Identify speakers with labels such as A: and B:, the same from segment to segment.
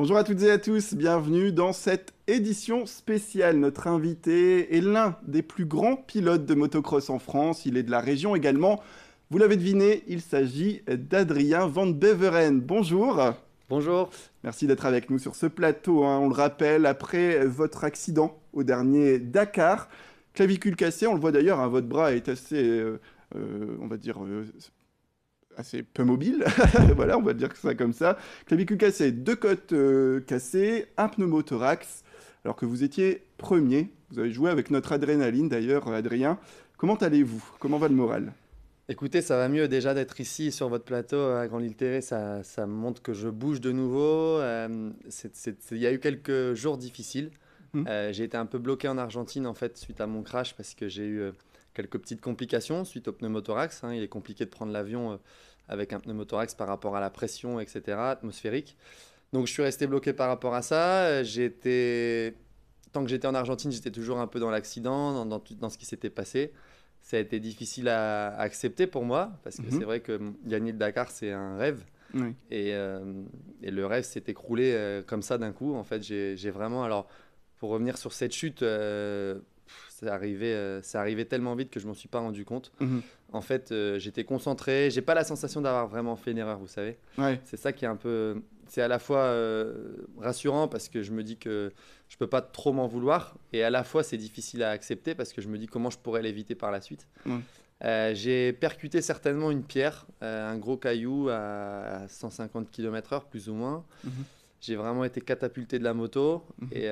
A: Bonjour à toutes et à tous, bienvenue dans cette édition spéciale. Notre invité est l'un des plus grands pilotes de motocross en France. Il est de la région également. Vous l'avez deviné, il s'agit d'Adrien Van Beveren. Bonjour.
B: Bonjour.
A: Merci d'être avec nous sur ce plateau. On le rappelle, après votre accident au dernier Dakar, clavicule cassée, on le voit d'ailleurs, votre bras est assez, on va dire, assez peu mobile. Voilà, on va dire que ça comme ça. Clavicule cassée, deux côtes cassées, un pneumothorax. Alors que vous étiez premier, vous avez joué avec notre adrénaline d'ailleurs, Adrien. Comment allez-vous? Comment va le moral?
B: Écoutez, ça va mieux déjà d'être ici sur votre plateau à Grand Lille TV. Ça me montre que je bouge de nouveau. Il y a eu quelques jours difficiles.
A: Hmm.
B: J'ai été un peu bloqué en Argentine en fait suite à mon crash parce que j'ai eu quelques petites complications suite au pneumothorax. Il est compliqué de prendre l'avion avec un pneumothorax par rapport à la pression, etc., atmosphérique. Donc je suis resté bloqué par rapport à ça. Tant que j'étais en Argentine, j'étais toujours un peu dans l'accident, dans ce qui s'était passé. Ça a été difficile à accepter pour moi, parce que c'est vrai que gagner le Dakar, c'est un rêve.
A: Oui.
B: Et le rêve s'est écroulé comme ça d'un coup. En fait, j'ai vraiment... Alors, pour revenir sur cette chute, c'est arrivé tellement vite que je ne m'en suis pas rendu compte.
A: Mhm.
B: En fait, j'étais concentré. J'ai pas la sensation d'avoir vraiment fait une erreur, vous savez.
A: Ouais.
B: C'est ça qui est un peu... C'est à la fois rassurant parce que je me dis que je peux pas trop m'en vouloir. Et à la fois, c'est difficile à accepter parce que je me dis comment je pourrais l'éviter par la suite.
A: Ouais.
B: J'ai percuté certainement une pierre, un gros caillou à 150 km/h, plus ou moins.
A: Mhm.
B: J'ai vraiment été catapulté de la moto
A: Mhm.
B: et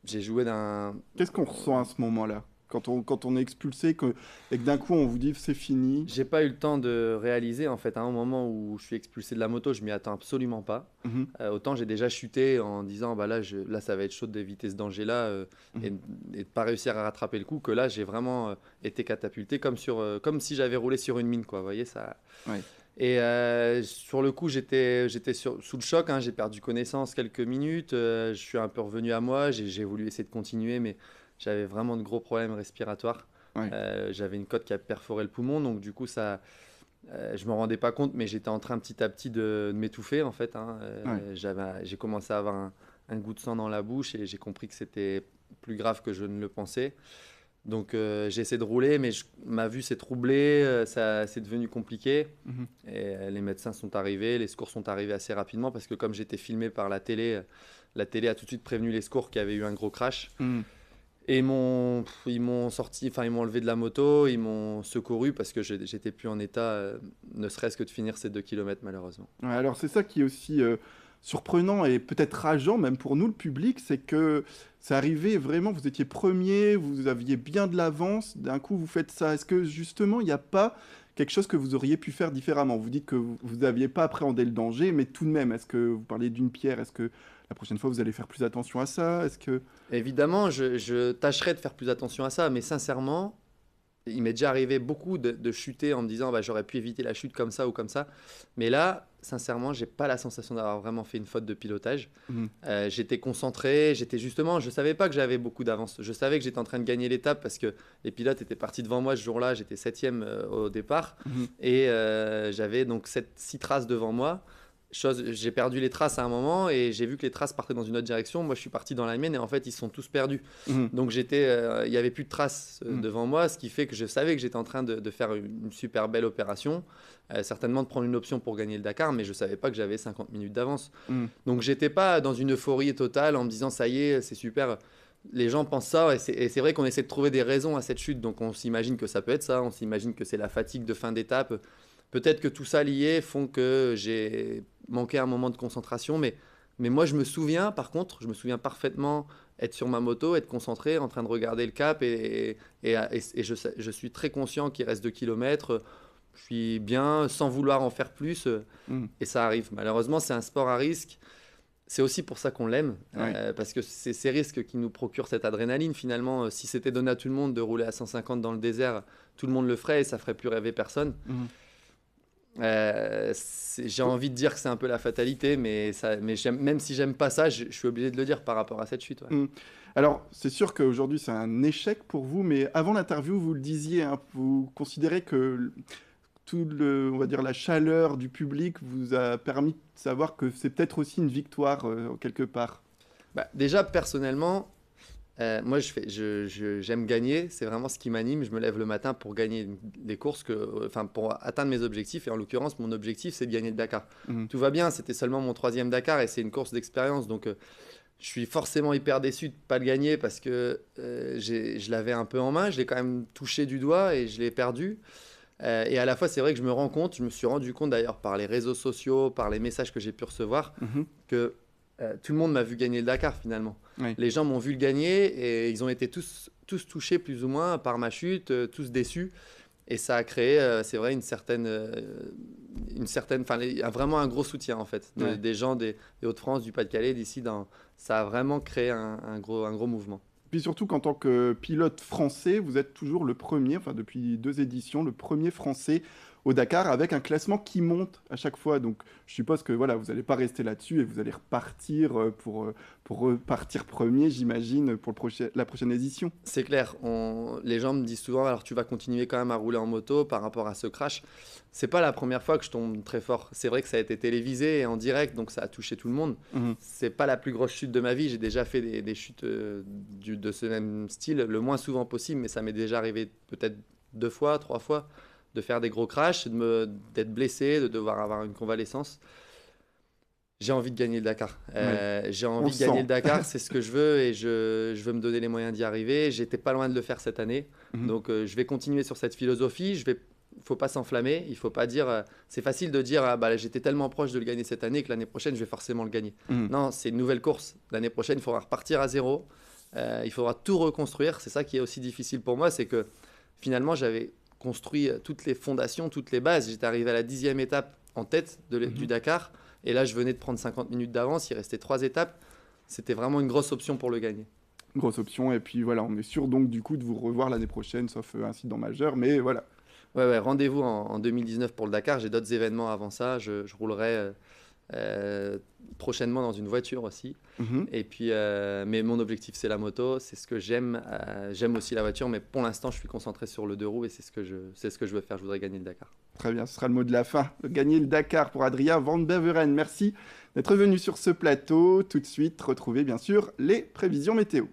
B: j'ai joué d'un...
A: Qu'est-ce qu'on ressent à ce moment-là? Quand on est expulsé et que d'un coup on vous dit c'est fini.
B: J'ai pas eu le temps de réaliser en fait. À un moment où je suis expulsé de la moto, je m'y attends absolument pas.
A: Mhm.
B: Autant j'ai déjà chuté en disant bah là ça va être chaud d'éviter ce danger-là et,
A: Mhm.
B: et de pas réussir à rattraper le coup. Que là j'ai vraiment été catapulté comme si j'avais roulé sur une mine quoi. Vous voyez ça.
A: Ouais.
B: Et sur le coup j'étais sous le choc. J'ai perdu connaissance quelques minutes. Je suis un peu revenu à moi. J'ai voulu essayer de continuer mais j'avais vraiment de gros problèmes respiratoires.
A: Ouais.
B: J'avais une côte qui a perforé le poumon, donc du coup, je me rendais pas compte, mais j'étais en train petit à petit de m'étouffer en fait.
A: Ouais.
B: J'ai commencé à avoir un goût de sang dans la bouche et j'ai compris que c'était plus grave que je ne le pensais. Donc j'ai essayé de rouler, mais ma vue s'est troublée, c'est devenu compliqué.
A: Mhm.
B: Et les médecins sont arrivés, les secours sont arrivés assez rapidement parce que comme j'étais filmé par la télé a tout de suite prévenu les secours qu'il y avait eu un gros crash.
A: Mhm.
B: Et ils m'ont sorti, enfin ils m'ont enlevé de la moto, ils m'ont secouru parce que j'étais plus en état, ne serait-ce que de finir ces 2 kilomètres malheureusement.
A: Ouais, alors c'est ça qui est aussi surprenant et peut-être rageant même pour nous le public, c'est que c'est arrivé vraiment, vous étiez premier, vous aviez bien de l'avance, d'un coup vous faites ça. Est-ce que justement il n'y a pas quelque chose que vous auriez pu faire différemment? Vous dites que vous n'aviez pas appréhendé le danger, mais tout de même, est-ce que vous parliez d'une pierre, est-ce que la prochaine fois vous allez faire plus attention à ça? Est-ce que...
B: Évidemment, je tâcherai de faire plus attention à ça, mais sincèrement, il m'est déjà arrivé beaucoup de chuter en me disant bah, j'aurais pu éviter la chute comme ça ou comme ça. Mais là, sincèrement, j'ai pas la sensation d'avoir vraiment fait une faute de pilotage.
A: Mhm.
B: J'étais concentré, je savais pas que j'avais beaucoup d'avance. Je savais que j'étais en train de gagner l'étape parce que les pilotes étaient partis devant moi ce jour-là. J'étais 7e au départ
A: Mhm.
B: et j'avais donc 6 traces devant moi. J'ai perdu les traces à un moment et j'ai vu que les traces partaient dans une autre direction. Moi, je suis parti dans la mienne et en fait, ils sont tous perdus.
A: Mhm.
B: Donc, il y avait plus de traces
A: Mhm.
B: devant moi, ce qui fait que je savais que j'étais en train de faire une super belle opération, certainement de prendre une option pour gagner le Dakar, mais je savais pas que j'avais 50 minutes d'avance.
A: Mhm.
B: Donc, j'étais pas dans une euphorie totale en me disant ça y est, c'est super. Les gens pensent ça et c'est vrai qu'on essaie de trouver des raisons à cette chute. Donc, on s'imagine que ça peut être ça, on s'imagine que c'est la fatigue de fin d'étape. Peut-être que tout ça lié font que j'ai manqué un moment de concentration, mais moi je me souviens, par contre, je me souviens parfaitement être sur ma moto, être concentré, en train de regarder le cap et je suis très conscient qu'il reste 2 kilomètres. Je suis bien sans vouloir en faire plus
A: Mhm.
B: et ça arrive. Malheureusement, c'est un sport à risque. C'est aussi pour ça qu'on l'aime,
A: Ouais.
B: parce que c'est ces risques qui nous procurent cette adrénaline. Finalement, si c'était donné à tout le monde de rouler à 150 dans le désert, tout le monde le ferait et ça ferait plus rêver personne.
A: Mhm.
B: J'ai envie de dire que c'est un peu la fatalité, mais même si j'aime pas ça, je suis obligé de le dire par rapport à cette chute. Ouais.
A: Mhm. Alors, c'est sûr qu'aujourd'hui, c'est un échec pour vous, mais avant l'interview, vous le disiez, hein, vous considérez que on va dire la chaleur du public vous a permis de savoir que c'est peut-être aussi une victoire quelque part?
B: Bah, déjà, personnellement, moi, j'aime gagner. C'est vraiment ce qui m'anime. Je me lève le matin pour gagner des courses, enfin, pour atteindre mes objectifs. Et en l'occurrence, mon objectif, c'est de gagner le Dakar.
A: Mhm.
B: Tout va bien. C'était seulement mon 3e Dakar et c'est une course d'expérience. Donc, je suis forcément hyper déçu de ne pas le gagner parce que je l'avais un peu en main. Je l'ai quand même touché du doigt et je l'ai perdu. Et à la fois, c'est vrai que je me suis rendu compte d'ailleurs par les réseaux sociaux, par les messages que j'ai pu recevoir,
A: Mhm.
B: que tout le monde m'a vu gagner le Dakar finalement.
A: Oui.
B: Les gens m'ont vu le gagner et ils ont été tous touchés plus ou moins par ma chute, tous déçus. Et ça a créé, c'est vrai, vraiment un gros soutien en fait,
A: Ouais.
B: des gens des Hauts-de-France, du Pas-de-Calais, d'ici. Ça a vraiment créé un gros mouvement.
A: Puis surtout qu'en tant que pilote français, vous êtes toujours le premier, enfin depuis 2 éditions, le premier français au Dakar avec un classement qui monte à chaque fois. Donc je suppose que voilà, vous n'allez pas rester là-dessus et vous allez repartir pour repartir premier, j'imagine, pour la prochaine édition.
B: C'est clair, les gens me disent souvent, alors tu vas continuer quand même à rouler en moto par rapport à ce crash. C'est pas la première fois que je tombe très fort. C'est vrai que ça a été télévisé et en direct, donc ça a touché tout le monde.
A: Mhm.
B: C'est pas la plus grosse chute de ma vie. J'ai déjà fait des chutes de ce même style, le moins souvent possible, mais ça m'est déjà arrivé peut-être 2 fois, 3 fois, de faire des gros crashs, d'être blessé, de devoir avoir une convalescence. J'ai envie de gagner le Dakar. J'ai
A: On
B: envie
A: le
B: de gagner
A: sent.
B: le Dakar, c'est ce que je veux et je veux me donner les moyens d'y arriver. J'étais pas loin de le faire cette année,
A: Mhm.
B: donc je vais continuer sur cette philosophie. Faut pas s'enflammer, il faut pas dire. C'est facile de dire ah, bah, j'étais tellement proche de le gagner cette année que l'année prochaine je vais forcément le gagner.
A: Mhm.
B: Non, c'est une nouvelle course. L'année prochaine, il faudra repartir à zéro. Il faudra tout reconstruire. C'est ça qui est aussi difficile pour moi, c'est que finalement j'avais construit toutes les fondations, toutes les bases. J'étais arrivé à la 10e étape en tête du Dakar. Et là, je venais de prendre 50 minutes d'avance. Il restait 3 étapes. C'était vraiment une grosse option pour le gagner.
A: Grosse option. Et puis voilà, on est sûr donc du coup de vous revoir l'année prochaine, sauf incident majeur. Mais voilà.
B: Ouais, rendez-vous en 2019 pour le Dakar. J'ai d'autres événements avant ça. Je roulerai prochainement dans une voiture aussi.
A: Mhm.
B: Et puis, mais mon objectif, c'est la moto. C'est ce que j'aime. J'aime aussi la voiture, mais pour l'instant, je suis concentré sur le 2 roues et c'est ce que je veux faire. Je voudrais gagner le Dakar.
A: Très bien, ce sera le mot de la fin. Gagner le Dakar pour Adrien Van Beveren. Merci d'être venu sur ce plateau. Tout de suite, retrouvez bien sûr les prévisions météo.